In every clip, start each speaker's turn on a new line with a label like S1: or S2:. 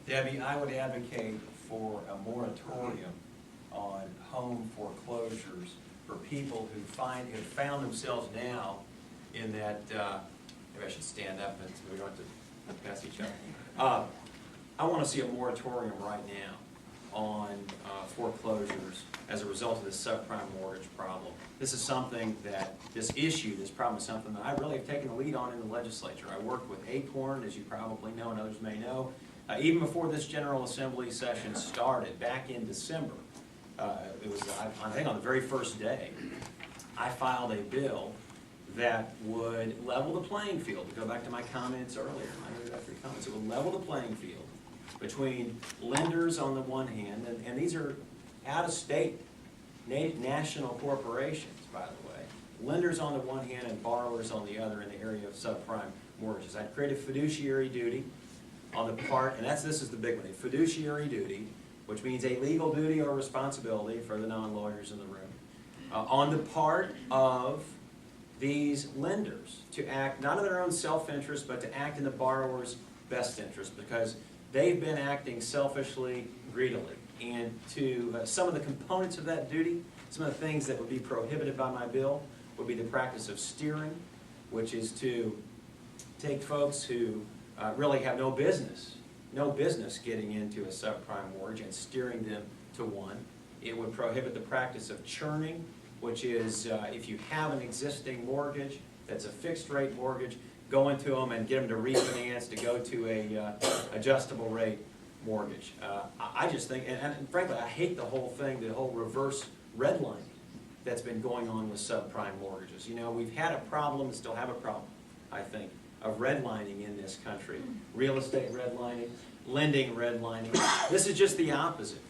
S1: Debbie, I would advocate for a moratorium on home foreclosures for people who have found themselves now in that, maybe I should stand up and so we don't have to pass each other. I want to see a moratorium right now on foreclosures as a result of this subprime mortgage problem. This is something that, this problem is something that I really have taken the lead on in the legislature. I worked with Acorn, as you probably know and others may know, even before this General Assembly session started, back in December. It was, I think on the very first day, I filed a bill that would level the playing field. To go back to my comments earlier, my introductory comments, it would level the playing field between lenders on the one hand, and these are out-of-state national corporations, by the way, lenders on the one hand and borrowers on the other in the area of subprime mortgages. I'd create a fiduciary duty on the part, and this is the big one, a fiduciary duty, which means a legal duty or responsibility for the non-lawyers in the room, on the part of these lenders to act not in their own self-interest, but to act in the borrower's best interest, because they've been acting selfishly, greedily. And to some of the components of that duty, some of the things that would be prohibited by my bill would be the practice of steering, which is to take folks who really have no business getting into a subprime mortgage and steering them to one. It would prohibit the practice of churning, which is if you have an existing mortgage that's a fixed rate mortgage, go into them and get them to refinance to go to a adjustable rate mortgage. I just think, and frankly, I hate the whole thing, the whole reverse redlining that's been going on with subprime mortgages. You know, we've had a problem, and still have a problem, I think, of redlining in this country. Real estate redlining, lending redlining. This is just the opposite.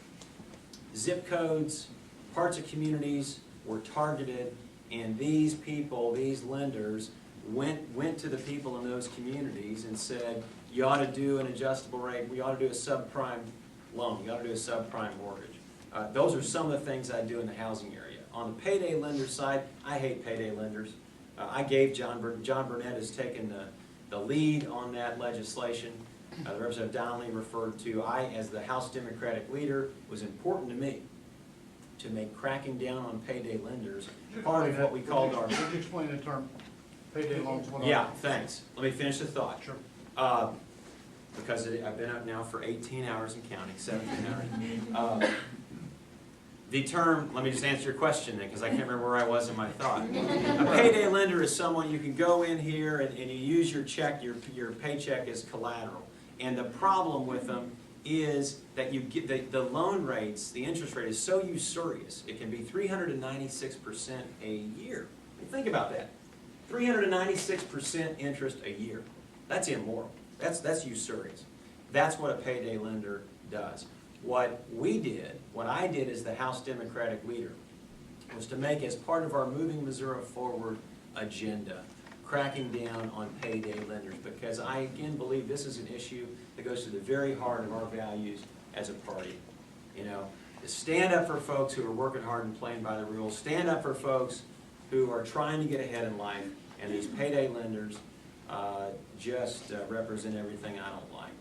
S1: Zip codes, parts of communities were targeted, and these people, these lenders, went to the people in those communities and said, you ought to do an adjustable rate, we ought to do a subprime loan, you ought to do a subprime mortgage. Those are some of the things I do in the housing area. On the payday lender side, I hate payday lenders. I gave John Burnett has taken the lead on that legislation. Representative Donnelly referred to, as the House Democratic leader, it was important to me to make cracking down on payday lenders part of what we called our...
S2: Would you explain the term payday loans?
S1: Yeah, thanks. Let me finish the thought.
S2: Sure.
S1: Because I've been up now for 18 hours and counting, 17 hours. The term, let me just answer your question then, because I can't remember where I was in my thought. A payday lender is someone you can go in here and you use your check, your paycheck as collateral. And the problem with them is that you get the loan rates, the interest rate is so usurious. It can be 396% a year. Think about that. 396% interest a year. That's immoral. That's usurious. That's what a payday lender does. What I did as the House Democratic leader, was to make, as part of our Moving Missouri Forward agenda, cracking down on payday lenders, because I again believe this is an issue that goes to the very heart of our values as a party. You know, to stand up for folks who are working hard and playing by the rules, stand up for folks who are trying to get ahead in life, and these payday lenders just represent everything I don't like.